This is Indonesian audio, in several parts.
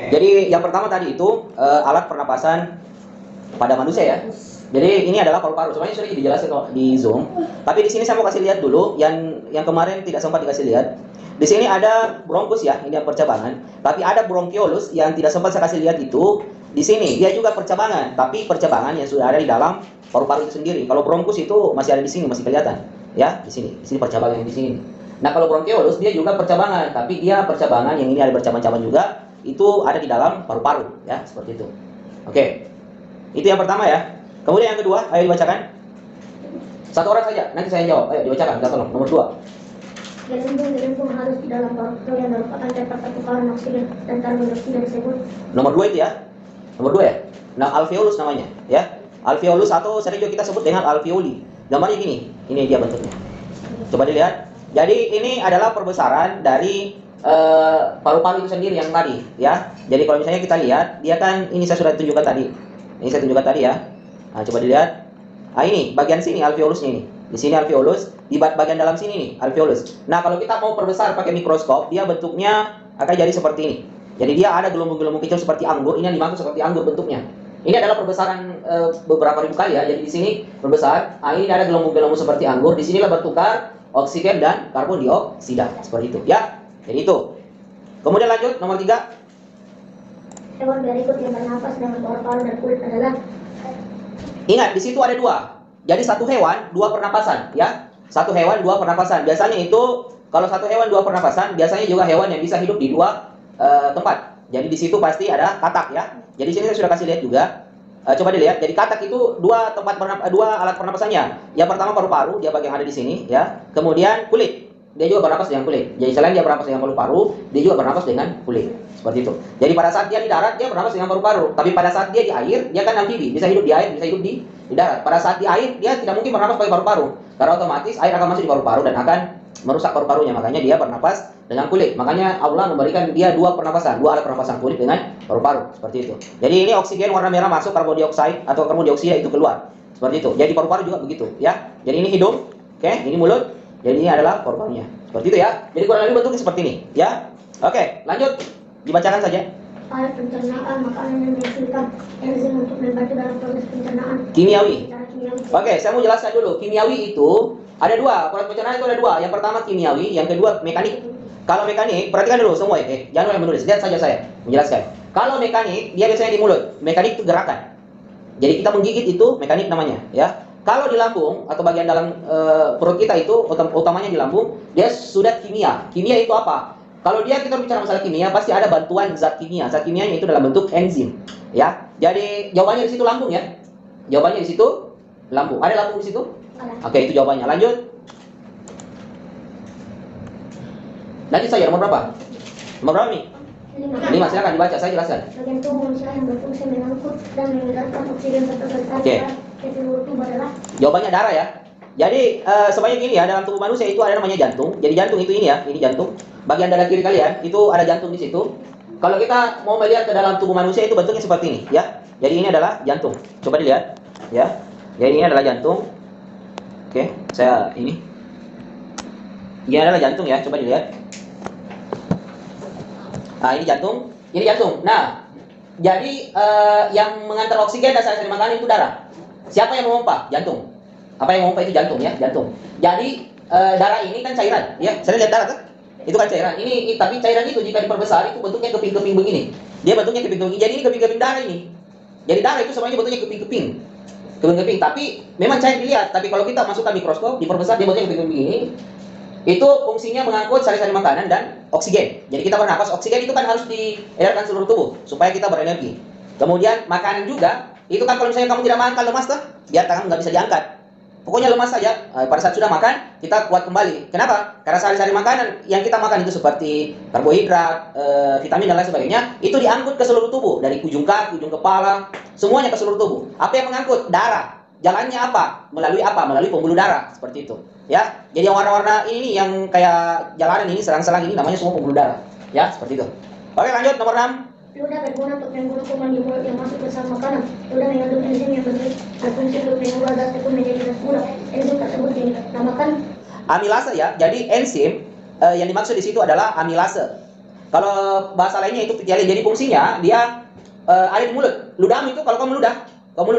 Jadi yang pertama tadi itu alat pernapasan pada manusia ya. Jadi ini adalah paru-paru. Sebenarnya sudah dijelaskan di Zoom. Tapi di sini saya mau kasih lihat dulu yang kemarin tidak sempat dikasih lihat. Di sini ada bronkus ya, ini percabangan. Tapi ada bronkiolus yang tidak sempat saya kasih lihat itu. Di sini dia juga percabangan, tapi percabangan yang sudah ada di dalam paru-paru itu sendiri. Kalau bronkus itu masih ada di sini, masih kelihatan. Ya, di sini. Di sini percabangan yang di sini. Nah, kalau bronkiolus dia juga percabangan, tapi dia percabangan yang ini ada bercabang-cabang juga, itu ada di dalam paru-paru ya, seperti itu. Oke. Itu yang pertama ya. Kemudian yang kedua, ayo dibacakan. Satu orang saja, nanti saya jawab. Ayo dibacakan, minta tolong. Nomor 2. Gelembung harus di dalam paru-paru yang merupakan tempat pertukaran oksigen dan karbon dioksida disebut. Nomor 2 itu ya. Nomor 2 ya. Nah, alveolus namanya ya. Alveolus atau sering juga kita sebut dengan alveoli. Gambarnya gini. Ini dia bentuknya. Coba dilihat. Jadi ini adalah perbesaran dari paru-paru itu sendiri yang tadi ya. Jadi kalau misalnya kita lihat, dia kan ini saya sudah tunjukkan tadi. Ini saya tunjukkan tadi ya. Nah, coba dilihat. Nah, ini bagian sini alveolusnya ini. Di sini alveolus, di bagian dalam sini nih alveolus. Nah, kalau kita mau perbesar pakai mikroskop, dia bentuknya akan jadi seperti ini. Jadi dia ada gelembung-gelembung kecil seperti anggur. Ini yang dimaksud seperti anggur bentuknya. Ini adalah perbesaran beberapa ribu kali ya. Jadi di sini berbesar. Nah, ini ada gelembung-gelembung seperti anggur. Di sinilah bertukar oksigen dan karbon dioksida seperti itu ya. Jadi itu. Kemudian lanjut nomor 3. Hewan berikut yang bernafas dengan paru-paru dan kulit adalah. Ingat, di situ ada 2. Jadi satu hewan, 2 pernapasan ya. Satu hewan, 2 pernapasan. Biasanya itu kalau satu hewan 2 pernapasan, biasanya juga hewan yang bisa hidup di 2 tempat. Jadi di situ pasti ada katak ya. Jadi sini saya sudah kasih lihat juga. Coba dilihat. Jadi katak itu 2 alat pernapasannya. Yang pertama paru-paru, dia bagian ada di sini ya. Kemudian kulit. Dia juga bernapas dengan kulit. Jadi selain dia bernapas dengan paru-paru, dia juga bernapas dengan kulit. Seperti itu. Jadi pada saat dia di darat, dia bernapas dengan paru-paru. Tapi pada saat dia di air, dia kan amfibi, bisa hidup di air, bisa hidup di darat. Pada saat di air, dia tidak mungkin bernapas pakai paru-paru. Karena otomatis air akan masuk di paru-paru dan akan merusak paru-parunya. Makanya dia bernapas dengan kulit. Makanya Allah memberikan dia 2 pernapasan, 2 alat pernapasan, kulit dengan paru-paru. Seperti itu. Jadi ini oksigen warna merah masuk, karbon dioksida atau karbon dioksida itu keluar. Seperti itu. Jadi paru-paru juga begitu ya. Jadi ini hidung, oke, ini mulut. Jadi ini adalah paru-parunya. Seperti itu ya. Jadi kurang lebih bentuknya seperti ini ya. Oke, lanjut. Dibacakan saja. Alat pencernaan makanan yang dihasilkan enzim untuk membantu dalam proses pencernaan. Kimiawi. Secara kimiawi. Oke, saya mau jelaskan dulu. Kimiawi itu ada 2. Proses pencernaan itu ada 2. Yang pertama kimiawi, yang kedua mekanik. Kalau mekanik, perhatikan dulu semua ya. Jangan yang menulis, lihat saja saya menjelaskan. Kalau mekanik, dia biasanya di mulut. Mekanik itu gerakan. Jadi kita menggigit itu mekanik namanya, ya. Kalau di lambung atau bagian dalam perut kita itu, utamanya di lambung, dia sudah kimia. Kimia itu apa? Kalau kita bicara masalah kimia, pasti ada bantuan zat kimia. Zat kimianya itu dalam bentuk enzim, ya. Jadi jawabannya di situ lambung ya. Jawabannya di situ lambung. Ada lambung di situ? Oke, itu jawabannya. Lanjut. Lanjut saja, nomor berapa? Nomor berapa nih? 5, silakan dibaca, saya jelaskan. Bagian tubuh manusia yang berfungsi mengangkut dan mengedarkan oksigen serta zat Oke. ke seluruh tubuh adalah. Jawabannya darah ya. Jadi sebanyak ini ya, dalam tubuh manusia itu ada namanya jantung. Jadi jantung itu ini ya, ini jantung. Bagian dada kiri kalian itu ada jantung di situ. Kalau kita mau melihat ke dalam tubuh manusia itu bentuknya seperti ini ya. Jadi ini adalah jantung. Coba dilihat ya. Jadi ini adalah jantung. Oke, saya ini. Ini adalah jantung ya, coba dilihat. Nah, ini jantung. Ini jantung. Nah, jadi yang mengantar oksigen dan sari-sari makanan itu darah. Siapa yang memompa? Jantung. Apa yang memompa itu jantung ya, jantung. Jadi darah ini kan cairan, ya. Saya lihat darah kan? Itu kan cairan. Ini tapi cairan itu jika diperbesar itu bentuknya keping-keping begini. Dia bentuknya keping-keping. Jadi ini keping-keping darah ini. Jadi darah itu semuanya bentuknya keping-keping. Keping-keping. Tapi memang cair dilihat. Tapi kalau kita masukkan mikroskop, diperbesar dia bentuknya keping-keping begini. Itu fungsinya mengangkut sari-sari makanan dan oksigen. Jadi kita bernapas, oksigen itu kan harus diedarkan seluruh tubuh supaya kita berenergi. Kemudian makanan juga, itu kan kalau misalnya kamu tidak makan lemas tuh, biar tangan nggak bisa diangkat. Pokoknya lemas saja. Pada saat sudah makan, kita kuat kembali. Kenapa? Karena sari-sari makanan yang kita makan itu seperti karbohidrat, vitamin dan lain sebagainya, itu diangkut ke seluruh tubuh, dari ujung kaki, ujung kepala, semuanya ke seluruh tubuh. Apa yang mengangkut? Darah. Jalannya apa? Melalui apa? Melalui pembuluh darah, seperti itu. Ya, jadi yang warna-warna ini yang kayak jalanan ini, selang-selang ini namanya semua pembuluh darah. Ya, seperti itu. Oke, lanjut nomor 6. Ludah berguna untuk membunuh kuman di mulut yang masuk bersama makanan. Ludah mengandung enzim yang berfungsi untuk mengubah gas tepung menjadi gas gula. Enzim tersebut dinamakan Amilase ya. Jadi enzim yang dimaksud di situ adalah amilase. Kalau bahasa lainnya itu pitialin. Jadi fungsinya dia ada di mulut. Ludahmu itu kalau kamu ludah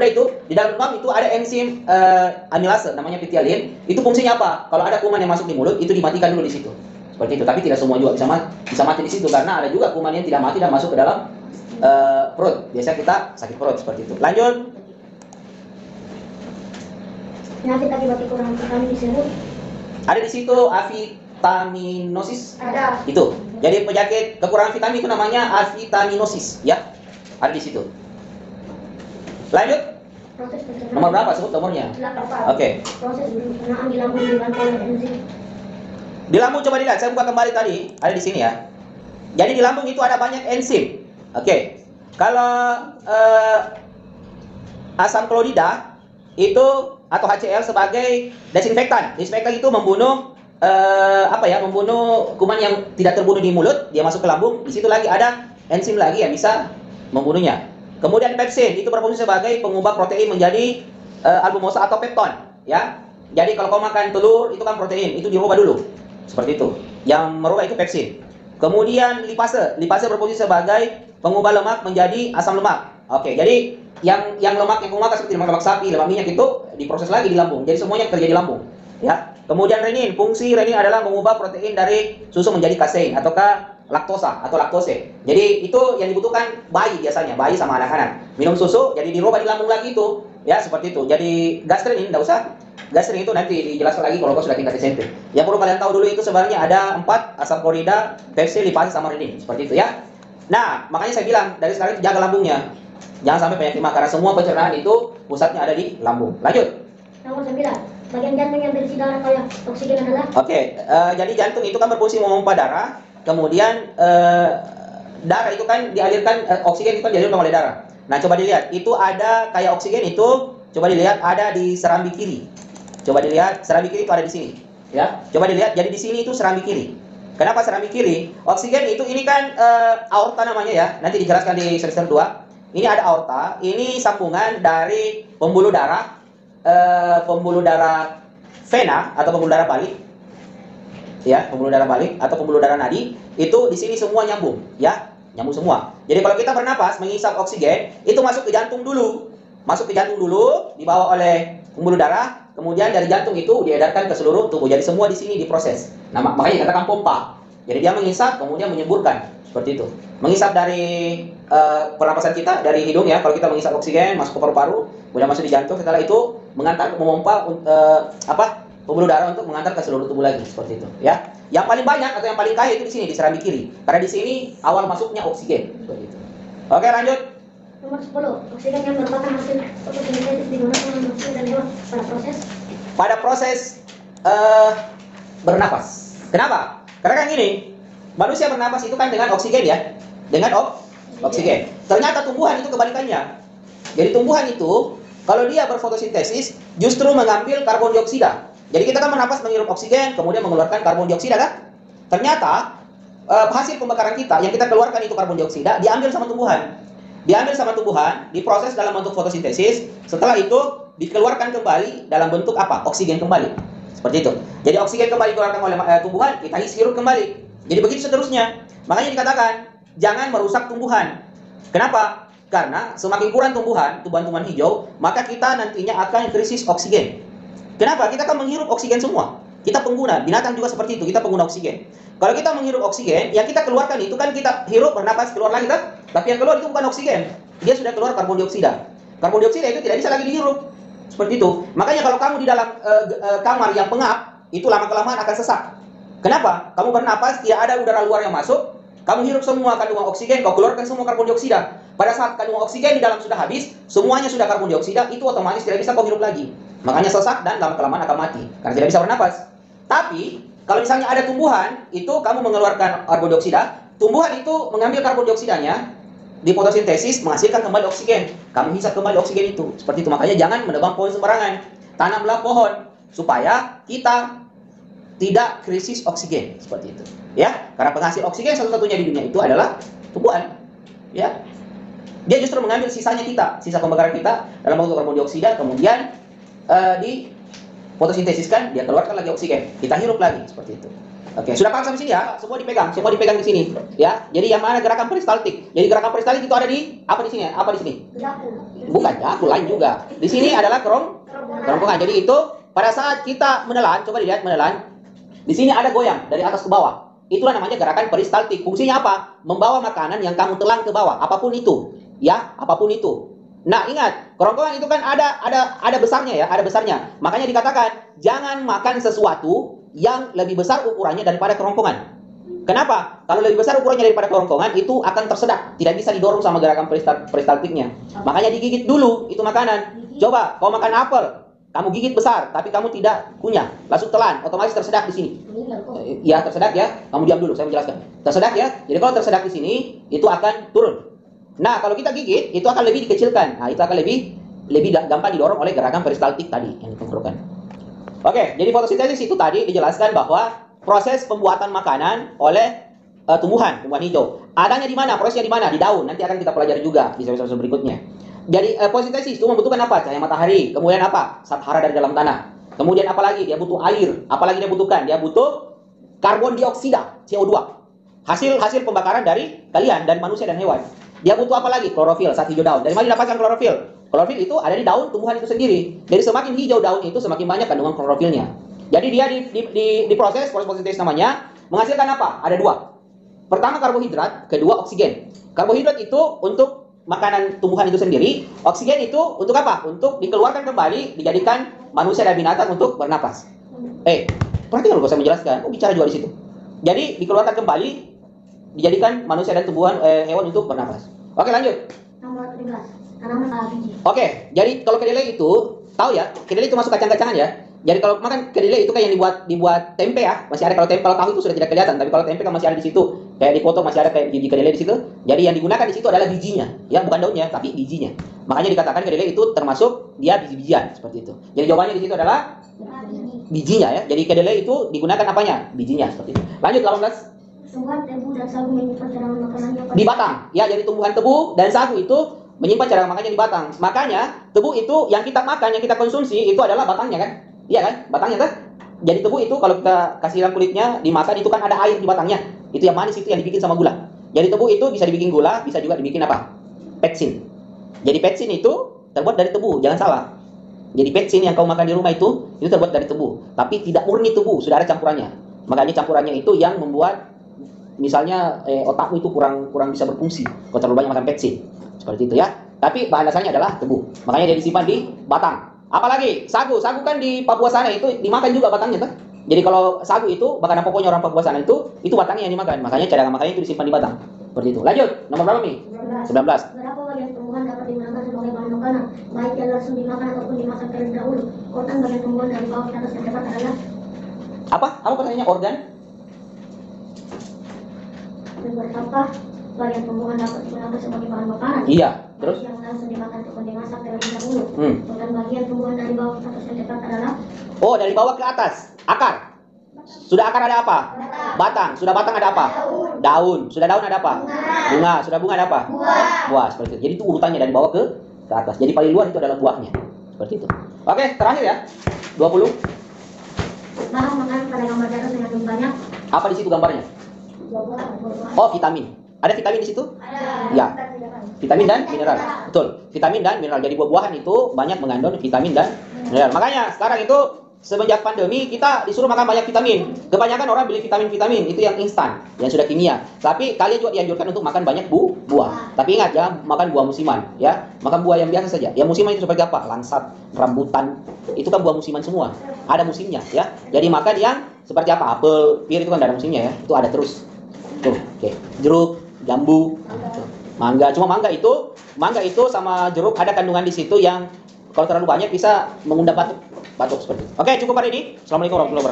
itu di dalam lubang itu ada enzim amilase namanya pitialin. Itu fungsinya apa? Kalau ada kuman yang masuk di mulut itu dimatikan dulu di situ. Seperti itu. Tapi tidak semua juga bisa mati di situ karena ada juga kuman yang tidak mati dan masuk ke dalam perut. Biasa kita sakit perut seperti itu. Lanjut. Penyakit akibat kekurangan vitamin disebut. Ada di situ avitaminosis. Ada. Itu. Jadi penyakit kekurangan vitamin itu namanya avitaminosis, ya. Ada di situ. Lanjut. Proses pencernaan. Nomor berapa? Sebut nomornya. 8. Oke. Proses pencernaan di lambung dibantu oleh enzim. Di lambung coba dilihat, saya buka kembali tadi, ada di sini ya. Jadi di lambung itu ada banyak enzim. Oke. Kalau asam klorida itu atau HCl sebagai desinfektan. Desinfektan itu membunuh membunuh kuman yang tidak terbunuh di mulut, dia masuk ke lambung. Di situ lagi ada enzim lagi yang bisa membunuhnya. Kemudian pepsin itu berfungsi sebagai pengubah protein menjadi albumosa atau pepton, ya. Jadi kalau kau makan telur itu kan protein, itu dirubah dulu. Seperti itu. Yang merubah itu pepsin. Kemudian lipase berfungsi sebagai pengubah lemak menjadi asam lemak. Oke, jadi yang lemak yang kau makan seperti lemak sapi, lemak minyak itu diproses lagi di lambung. Jadi semuanya kerja di lambung, ya. Kemudian renin, fungsi renin adalah mengubah protein dari susu menjadi kasein ataukah laktosa atau laktose. Jadi itu yang dibutuhkan bayi biasanya, bayi sama anak-anak. Minum susu, jadi dirubah di lambung lagi itu, ya seperti itu. Jadi gastrin ini enggak usah. Gastrin itu nanti dijelaskan lagi kalau kau sudah tingkat SMP. Yang perlu kalian tahu dulu itu sebenarnya ada 4 asam klorida, pepsin, lipase sama renin, seperti itu ya. Nah, makanya saya bilang dari sekarang itu jaga lambungnya. Jangan sampai penyakit mah karena semua pencernaan itu pusatnya ada di lambung. Lanjut. Nomor 9. Bagian jantung yang berisi darah kaya oksigen adalah. Oke, jadi jantung itu kan berfungsi memompa darah. Kemudian darah itu kan dialirkan, oksigen itu kan dialirkan oleh darah. Nah, coba dilihat, itu ada kayak oksigen itu, coba dilihat ada di serambi kiri. Coba dilihat, serambi kiri itu ada di sini, ya. Coba dilihat, jadi di sini itu serambi kiri. Kenapa serambi kiri? Oksigen itu ini kan aorta namanya ya. Nanti dijelaskan di semester 2. Ini ada aorta, ini sambungan dari pembuluh darah vena atau pembuluh darah balik. Ya, pembuluh darah balik atau pembuluh darah nadi itu di sini semua nyambung, ya, nyambung semua. Jadi kalau kita bernapas mengisap oksigen itu masuk ke jantung dulu, dibawa oleh pembuluh darah, kemudian dari jantung itu diedarkan ke seluruh tubuh. Jadi semua di sini diproses. Nah, makanya dikatakan pompa. Jadi dia mengisap kemudian menyemburkan seperti itu. Mengisap dari pernapasan kita dari hidung ya. Kalau kita mengisap oksigen masuk ke paru-paru, kemudian masuk di jantung. Setelah itu memompa pembuluh darah untuk mengantar ke seluruh tubuh lagi seperti itu ya. Yang paling banyak atau yang paling kaya itu di sini di serambi kiri. Karena di sini awal masuknya oksigen seperti itu. Oke, lanjut. Nomor 10. Oksigen yang merupakan hasil fotosintesis digunakan oleh manusia dan hewan pada proses bernapas. Kenapa? Karena kan gini, manusia bernapas itu kan dengan oksigen ya. Dengan oksigen. Ternyata tumbuhan itu kebalikannya. Jadi tumbuhan itu kalau dia berfotosintesis justru mengambil karbon dioksida. Jadi kita kan bernapas menghirup oksigen, kemudian mengeluarkan karbon dioksida kan? Ternyata hasil pembakaran kita yang kita keluarkan itu karbon dioksida diambil sama tumbuhan. Diproses dalam bentuk fotosintesis. Setelah itu dikeluarkan kembali dalam bentuk apa? Oksigen kembali. Seperti itu. Jadi oksigen kembali dikeluarkan oleh tumbuhan, kita hirup kembali. Jadi begitu seterusnya. Makanya dikatakan jangan merusak tumbuhan. Kenapa? Karena semakin kurang tumbuhan-tumbuhan hijau, maka kita nantinya akan krisis oksigen. Kenapa? Kita kan menghirup oksigen semua. Kita pengguna, binatang juga seperti itu, kita pengguna oksigen. Kalau kita menghirup oksigen, yang kita keluarkan itu kan kita hirup, bernapas, keluar lagi kan? Tapi yang keluar itu bukan oksigen. Dia sudah keluar karbon dioksida. Karbon dioksida itu tidak bisa lagi dihirup. Seperti itu. Makanya kalau kamu di dalam kamar yang pengap, itu lama-kelamaan akan sesak. Kenapa? Kamu bernapas, tidak ada udara luar yang masuk, kamu hirup semua kandungan oksigen, kau keluarkan semua karbon dioksida. Pada saat kandungan oksigen di dalam sudah habis, semuanya sudah karbon dioksida, itu otomatis tidak bisa kau hirup lagi. Makanya sesak dan lama-kelamaan akan mati, karena tidak bisa bernapas. Tapi, kalau misalnya ada tumbuhan, itu kamu mengeluarkan karbon dioksida, tumbuhan itu mengambil karbon dioksidanya, di fotosintesis menghasilkan kembali oksigen. Kamu hisap kembali oksigen itu. Seperti itu. Makanya jangan menebang pohon sembarangan. Tanamlah pohon supaya kita tidak krisis oksigen. Seperti itu. Ya, karena penghasil oksigen satu-satunya di dunia itu adalah tumbuhan. Ya. Dia justru mengambil sisanya kita, sisa pembakaran kita dalam bentuk karbon dioksida, kemudian di fotosintesiskan, dia keluarkan lagi oksigen. Kita hirup lagi seperti itu. Oke, sudah paham sampai sini ya? Semua dipegang di sini, ya. Jadi yang mana gerakan peristaltik? Jadi gerakan peristaltik itu ada di apa di sini? Apa di sini? Bukan, aku lain juga. Di sini adalah kerongkongan. Jadi itu pada saat kita menelan, coba dilihat menelan. Di sini ada goyang dari atas ke bawah. Itulah namanya gerakan peristaltik. Fungsinya apa? Membawa makanan yang kamu telan ke bawah, apapun itu, ya, apapun itu. Nah, ingat, kerongkongan itu kan ada besarnya ya, ada besarnya. Makanya dikatakan jangan makan sesuatu yang lebih besar ukurannya daripada kerongkongan. Kenapa? Kalau lebih besar ukurannya daripada kerongkongan itu akan tersedak, tidak bisa didorong sama gerakan peristaltiknya. Makanya digigit dulu itu makanan. Coba kau makan apel, kamu gigit besar, tapi kamu tidak kunyah, langsung telan, otomatis tersedak di sini. Ya tersedak ya. Kamu diam dulu, saya menjelaskan. Tersedak ya. Jadi kalau tersedak di sini, itu akan turun. Nah, kalau kita gigit, itu akan lebih dikecilkan. Nah, itu akan lebih gampang didorong oleh gerakan peristaltik tadi yang diperlukan. Oke, jadi fotosintesis itu tadi dijelaskan bahwa proses pembuatan makanan oleh tumbuhan hijau. Adanya di mana? Prosesnya di mana? Di daun. Nanti akan kita pelajari juga di semester berikutnya. Jadi fotosintesis itu membutuhkan apa? Cahaya matahari. Kemudian apa? Zat hara dari dalam tanah. Kemudian apa lagi? Dia butuh air. Apalagi dia butuhkan? Dia butuh karbon dioksida, CO2. Hasil pembakaran dari kalian, dari manusia dan hewan. Dia butuh apa lagi? Klorofil, zat hijau daun. Dari mana didapatkan klorofil? Klorofil itu ada di daun tumbuhan itu sendiri. Jadi semakin hijau daun itu semakin banyak kandungan klorofilnya. Jadi dia proses fotosintesis namanya menghasilkan apa? Ada dua. Pertama karbohidrat, kedua oksigen. Karbohidrat itu untuk makanan tumbuhan itu sendiri. Oksigen itu untuk apa? Untuk dikeluarkan kembali, dijadikan manusia dan binatang untuk bernapas. Perhatikan kalau saya menjelaskan. Bicara juga di situ. Jadi dikeluarkan kembali, dijadikan manusia dan tumbuhan hewan untuk bernapas. Oke, lanjut. Nomor 13. Tanaman biji. Oke, jadi kalau kedelai itu tahu ya, kedelai itu masuk kacang-kacangan ya. Jadi kalau makan kedelai itu kan yang dibuat tempe ya, masih ada. Kalau tempe, kalau tahu itu sudah tidak kelihatan, tapi kalau tempe kan masih ada di situ. Kayak dipotong masih ada kayak biji kedelai di situ. Jadi yang digunakan di situ adalah bijinya, ya, bukan daunnya, tapi bijinya. Makanya dikatakan kedelai itu termasuk dia biji-bijian seperti itu. Jadi jawabannya di situ adalah bijinya ya. Jadi kedelai itu digunakan apanya? Bijinya seperti itu. Lanjut 18. Tumbuhan tebu dan sagu menyimpan cadangan makanannya Di batang. Ya, jadi tumbuhan tebu dan sagu itu menyimpan cadangan makanannya di batang. Makanya tebu itu yang kita makan, yang kita konsumsi itu adalah batangnya kan? Iya kan? Batangnya kan? Jadi tebu itu kalau kita kasih kulitnya dimakan itu kan ada air di batangnya. Itu yang manis itu yang dibikin sama gula. Jadi tebu itu bisa dibikin gula, bisa juga dibikin apa? Petsin. Jadi petsin itu terbuat dari tebu, jangan salah. Jadi petsin yang kau makan di rumah itu terbuat dari tebu, tapi tidak murni tebu, sudah ada campurannya. Makanya campurannya itu yang membuat misalnya otakmu itu kurang bisa berfungsi kalau terlalu banyak makan petsin. Seperti itu ya. Tapi bahan dasarnya adalah tebu. Makanya dia disimpan di batang. Apalagi sagu kan di Papua sana itu dimakan juga batangnya kan. Jadi kalau sagu itu makanan pokoknya orang Papua sana itu batangnya yang dimakan. Makanya cadangan makannya itu disimpan di batang. Seperti itu. Lanjut. Nomor berapa nih? 19. Berapa bagian tumbuhan dapat digunakan sebagai bahan makanan, baik yang langsung dimakan ataupun dimasak terlebih dahulu? Organ bagian tumbuhan dari bawah ke atas yang dapat adalah apa pertanyaannya? Organ? Berapa bagian tumbuhan dapat digunakan sebagai bahan makanan? Iya. Terus? Yang langsung dimakan ataupun dimasak terlebih dahulu. Organ bagian tumbuhan dari bawah ke atas yang dapat adalah dari bawah ke atas. Akar. Sudah akar ada apa? Batang. Sudah batang ada apa? Daun. Sudah daun ada apa? Bunga. Sudah bunga ada apa? Buah. Seperti itu. Jadi itu urutannya dari bawah ke atas. Jadi paling luar itu adalah buahnya. Seperti itu. Oke, terakhir ya. 20. bahan makanan pada gambar di atas mengandung banyak. Apa di situ gambarnya? Oh, vitamin. Ada vitamin di situ? Ada. Ya. Vitamin dan mineral. Betul. Vitamin dan mineral. Jadi buah-buahan itu banyak mengandung vitamin dan mineral. Makanya sekarang itu semenjak pandemi kita disuruh makan banyak vitamin. Kebanyakan orang beli vitamin itu yang instan, yang sudah kimia. Tapi kalian juga dianjurkan untuk makan banyak buah. Tapi ingat ya, makan buah musiman ya. Makan buah yang biasa saja. Yang musiman itu seperti apa? Langsat, rambutan. Itu kan buah musiman semua. Ada musimnya ya. Jadi makan yang seperti apa? Apel, pir itu kan ada musimnya ya. Itu ada terus. Tuh, oke. Jeruk, jambu, mangga. Cuma mangga itu sama jeruk ada kandungan di situ yang kalau terlalu banyak bisa mengundang batuk seperti itu. Oke, cukup hari ini. Assalamualaikum warahmatullahi wabarakatuh.